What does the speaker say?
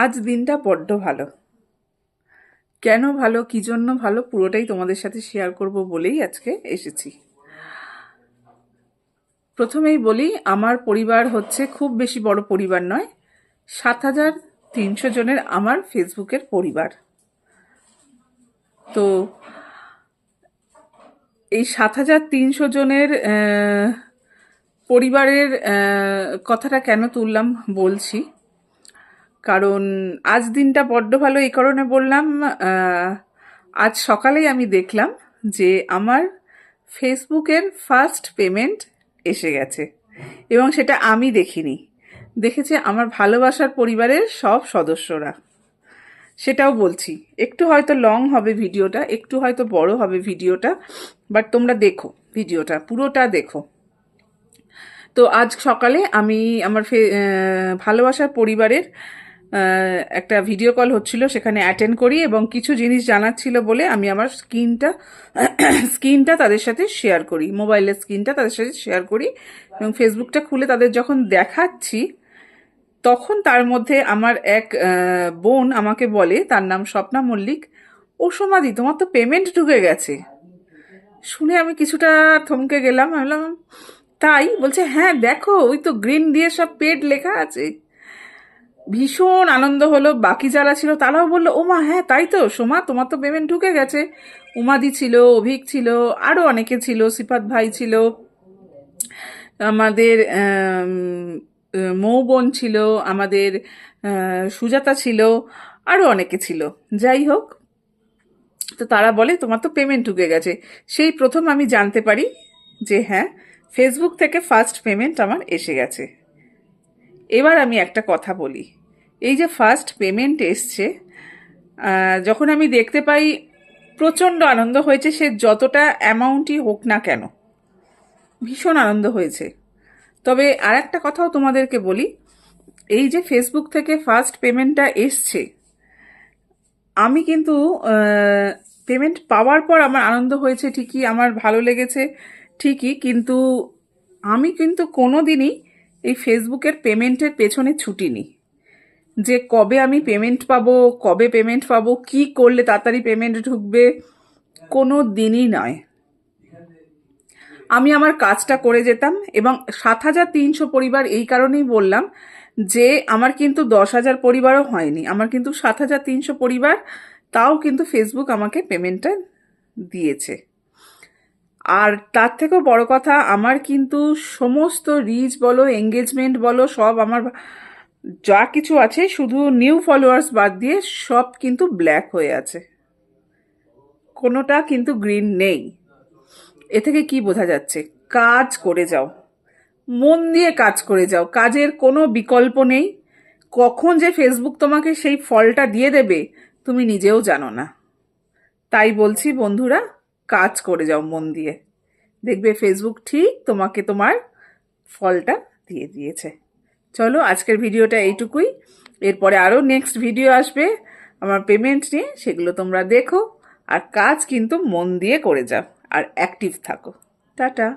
আজ দিনটা বড্ড ভালো। কেন ভালো, কি জন্য ভালো, পুরোটাই তোমাদের সাথে শেয়ার করব বলেই আজকে এসেছি। প্রথমেই বলি, আমার পরিবার হচ্ছে খুব বেশি বড় পরিবার নয়, 7,300 জনের আমার ফেসবুকের পরিবার। তো এই 7,300 জনের পরিবারের কথাটা কেন তুললাম বলছি। কারণ আজ দিনটা বড্ড ভালো এই কারণে বললাম, আজ সকালেই আমি দেখলাম যে আমার ফেসবুকের ফার্স্ট পেমেন্ট এসে গেছে, এবং সেটা আমি দেখিনি, দেখেছে আমার ভালোবাসার পরিবারের সব সদস্যরা। সেটাও বলছি, একটু হয়তো লং হবে ভিডিওটা, একটু হয়তো বড় হবে ভিডিওটা, বাট তোমরা দেখো, ভিডিওটা পুরোটা দেখো। তো আজ সকালে আমি আমার ভালোবাসার পরিবারের একটা ভিডিও কল হচ্ছিল, সেখানে অ্যাটেন্ড করি এবং কিছু জিনিস জানাচ্ছিল বলে আমি আমার স্ক্রিনটা তাদের সাথে শেয়ার করি, মোবাইলের স্ক্রিনটা তাদের সাথে শেয়ার করি, এবং ফেসবুকটা খুলে তাদের যখন দেখাচ্ছি তখন তার মধ্যে আমার এক বোন আমাকে বলে, তার নাম স্বপ্না মল্লিক, ও সমাধি তোমার তো পেমেন্ট ঢুকে গেছে। শুনে আমি কিছুটা থমকে গেলাম, আমি বললাম তাই? বলছে হ্যাঁ দেখো, ওই তো গ্রিন দিয়ে সব পেড লেখা আছে। ভীষণ আনন্দ হলো। বাকি যারা ছিল তারাও বললো, ও মা হ্যাঁ তাই তো সোমা, তোমার তো পেমেন্ট ঢুকে গেছে। উমাদি ছিল, অভিক ছিল, আরও অনেকে ছিল, সিফাত ভাই ছিল, আমাদের মৌ বোন ছিল, আমাদের সুজাতা ছিল, আরও অনেকে ছিল। যাই হোক, তো তারা বলে তোমার তো পেমেন্ট ঢুকে গেছে। সেই প্রথম আমি জানতে পারি যে হ্যাঁ, ফেসবুক থেকে ফার্স্ট পেমেন্ট আমার এসে গেছে। এবার আমি একটা কথা বলি, এই যে ফার্স্ট পেমেন্ট এসছে, যখন আমি দেখতে পাই প্রচণ্ড আনন্দ হয়েছে, সে যতটা অ্যামাউন্টই হোক না কেন, ভীষণ আনন্দ হয়েছে। তবে আর একটা কথাও তোমাদেরকে বলি, এই যে ফেসবুক থেকে ফার্স্ট পেমেন্টটা এসছে, আমি কিন্তু পেমেন্ট পাওয়ার পর আমার আনন্দ হয়েছে ঠিকই, আমার ভালো লেগেছে ঠিকই, কিন্তু আমি কিন্তু কোনো দিনই এই ফেসবুকের পেমেন্টের পেছনে ছুটিনি, যে কবে আমি পেমেন্ট পাবো, কবে পেমেন্ট পাবো, কি করলে তাড়াতাড়ি পেমেন্ট ঢুকবে, কোনো দিনই নয়। আমি আমার কাজটা করে যেতাম। এবং 7,300 পরিবার এই কারণেই বললাম যে আমার কিন্তু 10,000 পরিবারও হয়নি, আমার কিন্তু 7,300 পরিবার, তাও কিন্তু ফেসবুক আমাকে পেমেন্টটা দিয়েছে। আর তার থেকেও বড় কথা, আমার কিন্তু সমস্ত রিচ বলো, এঙ্গেজমেন্ট বলো, সব আমার যা কিছু আছে, শুধু নিউ ফলোয়ার্স বাদ দিয়ে সব কিন্তু ব্ল্যাক হয়ে আছে, কোনোটা কিন্তু গ্রিন নেই। এ থেকে কি বোঝা যাচ্ছে? কাজ করে যাও, মন দিয়ে কাজ করে যাও, কাজের কোনো বিকল্প নেই। কখন যে ফেসবুক তোমাকে সেই ফলটা দিয়ে দেবে তুমি নিজেও জানো না। তাই বলছি বন্ধুরা, কাজ করে যাও মন দিয়ে, দেখবে ফেসবুক ঠিক তোমাকে তোমার ফলটা দিয়ে দিয়েছে। চলো, আজকের ভিডিওটা এইটুকুই। এরপরে আরও নেক্সট ভিডিও আসবে আমার পেমেন্ট নিয়ে, সেগুলো তোমরা দেখো। আর কাজ কিন্তু মন দিয়ে করে যাও, আর অ্যাক্টিভ থাকো। টাটা।